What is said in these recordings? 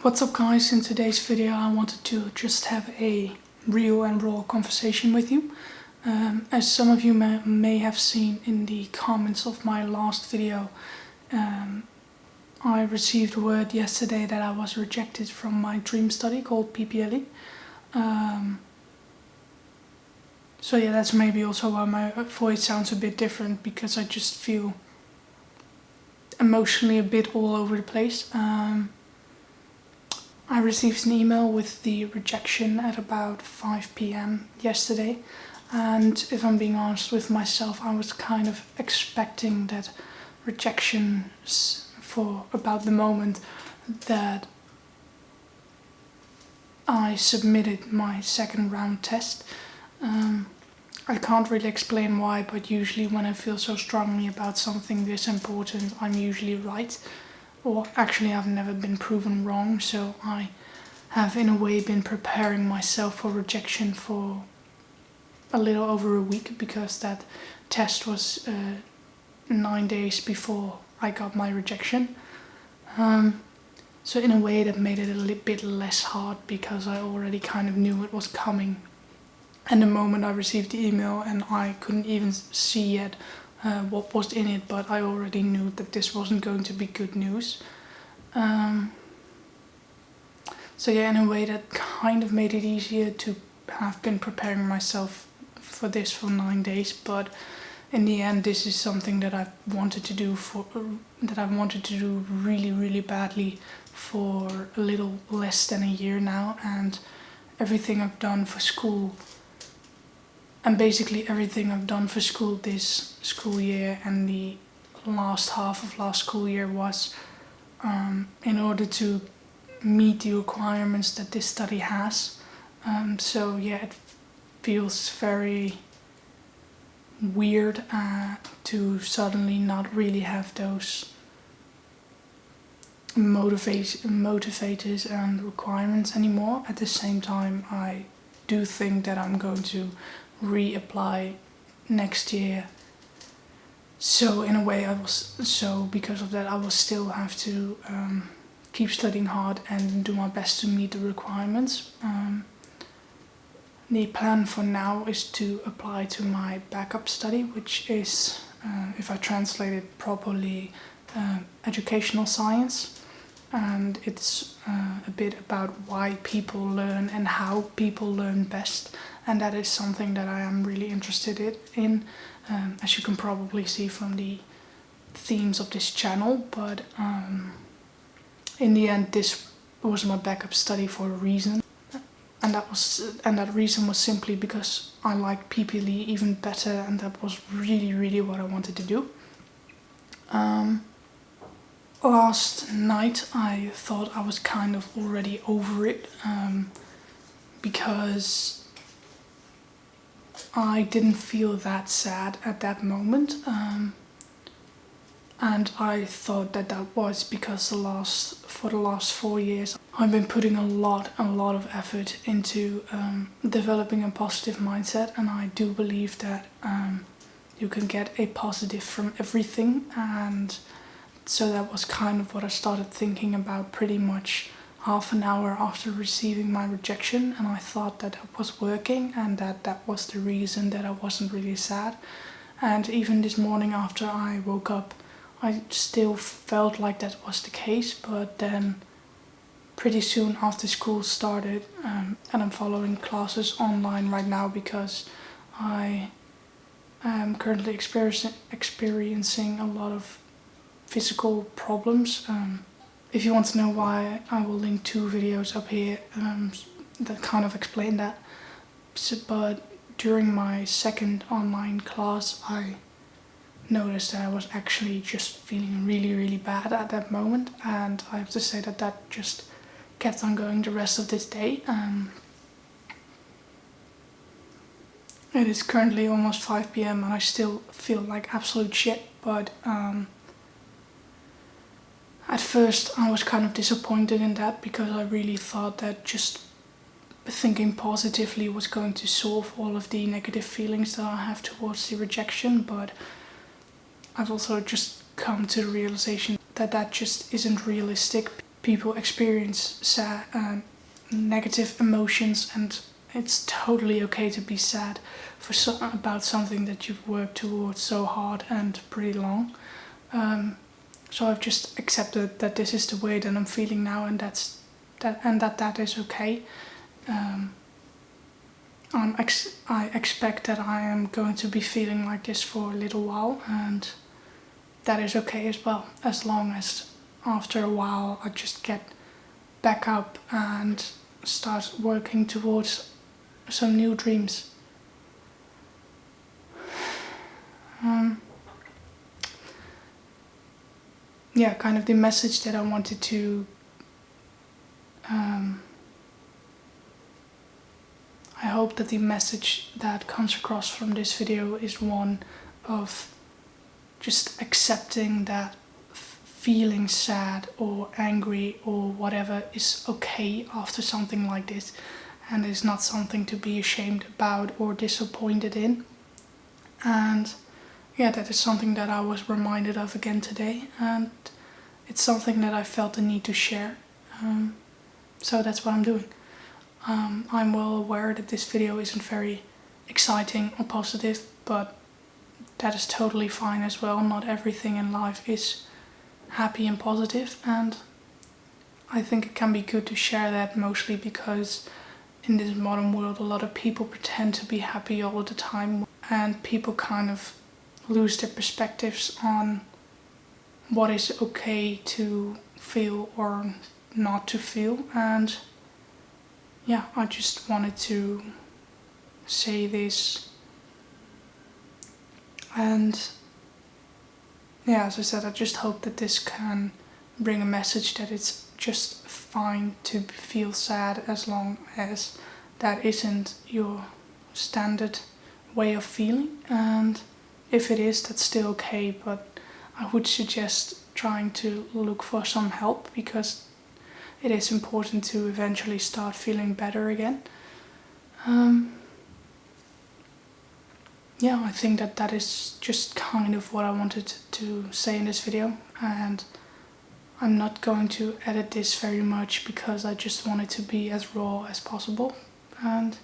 What's up guys, in today's video I wanted to just have a real and raw conversation with you. As some of you may have seen in the comments of my last video, I received word yesterday that I was rejected from my dream study called PPLE. So yeah, that's maybe also why my voice sounds a bit different, because I just feel emotionally a bit all over the place. I received an email with the rejection at about 5 p.m. yesterday, and if I'm being honest with myself, I was kind of expecting that rejection for about the moment that I submitted my second round test. I can't really explain why, but usually when I feel so strongly about something this important, I'm usually right. Or actually, I've never been proven wrong, so I have in a way been preparing myself for rejection for a little over a week, because that test was 9 days before I got my rejection. So in a way that made it a little bit less hard, because I already kind of knew it was coming. And the moment I received the email, and I couldn't even see yet what was in it, but I already knew that this wasn't going to be good news. So yeah, in a way that kind of made it easier to have been preparing myself for this for 9 days. But in the end, this is something that I've wanted to do really, really badly for a little less than a year now. And everything I've done for school, and basically everything I've done for school this school year and the last half of last school year was in order to meet the requirements that this study has. So yeah, it feels very weird to suddenly not really have those motivators and requirements anymore. At the same time, I do think that I'm going to reapply next year. So in a way, because of that, I will still have to keep studying hard and do my best to meet the requirements. The plan for now is to apply to my backup study, which is, if I translate it properly, educational science. And it's a bit about why people learn and how people learn best. And that is something that I am really interested in, as you can probably see from the themes of this channel. But in the end, this was my backup study for a reason. And that reason was simply because I liked PPLE even better, and that was really, really what I wanted to do. Last night I thought I was kind of already over it, because I didn't feel that sad at that moment. And I thought that was because for the last 4 years I've been putting a lot of effort into developing a positive mindset, and I do believe that you can get a positive from everything. And so that was kind of what I started thinking about pretty much half an hour after receiving my rejection, and I thought that was working, and that was the reason that I wasn't really sad. And even this morning after I woke up, I still felt like that was the case. But then pretty soon after school started, and I'm following classes online right now because I am currently experiencing a lot of physical problems. If you want to know why, I will link 2 videos up here that kind of explain that. But during my second online class, I noticed that I was actually just feeling really, really bad at that moment, and I have to say that just kept on going the rest of this day. It is currently almost 5 p.m. and I still feel like absolute shit, but at first I was kind of disappointed in that, because I really thought that just thinking positively was going to solve all of the negative feelings that I have towards the rejection. But I've also just come to the realization that just isn't realistic, people experience sad and negative emotions, and it's totally okay to be sad for about something that you've worked towards so hard and pretty long. So I've just accepted that this is the way that I'm feeling now, and that is okay. I expect that I am going to be feeling like this for a little while, and that is okay as well, as long as after a while I just get back up and start working towards some new dreams. Yeah, kind of the message that I wanted to I hope that the message that comes across from this video is one of just accepting that feeling sad or angry or whatever is okay after something like this, and is not something to be ashamed about or disappointed in. And yeah, that is something that I was reminded of again today, and it's something that I felt the need to share. So that's what I'm doing. I'm well aware that this video isn't very exciting or positive, but that is totally fine as well. Not everything in life is happy and positive, and I think it can be good to share that, mostly because in this modern world a lot of people pretend to be happy all the time, and people kind of lose their perspectives on what is okay to feel or not to feel. And yeah, I just wanted to say this. And yeah, as I said, I just hope that this can bring a message that it's just fine to feel sad, as long as that isn't your standard way of feeling. And if it is, that's still okay, but I would suggest trying to look for some help, because it is important to eventually start feeling better again. Yeah, I think that is just kind of what I wanted to say in this video, and I'm not going to edit this very much because I just want it to be as raw as possible. And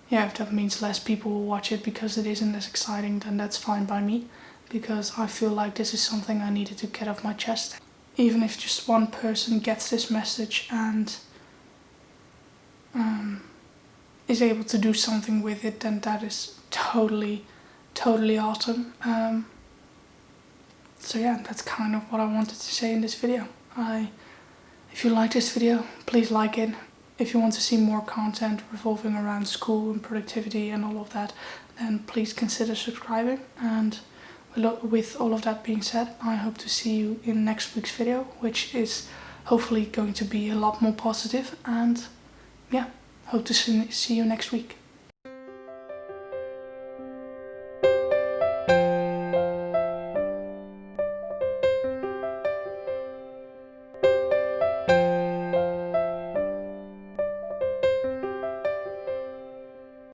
yeah, if that means less people will watch it because it isn't as exciting, then that's fine by me, because I feel like this is something I needed to get off my chest. Even if just one person gets this message and is able to do something with it, then that is totally awesome. So yeah, that's kind of what I wanted to say in this video. If you like this video, please like it. If you want to see more content revolving around school and productivity and all of that, then please consider subscribing. And with all of that being said, I hope to see you in next week's video, which is hopefully going to be a lot more positive. And yeah, hope to see you next week.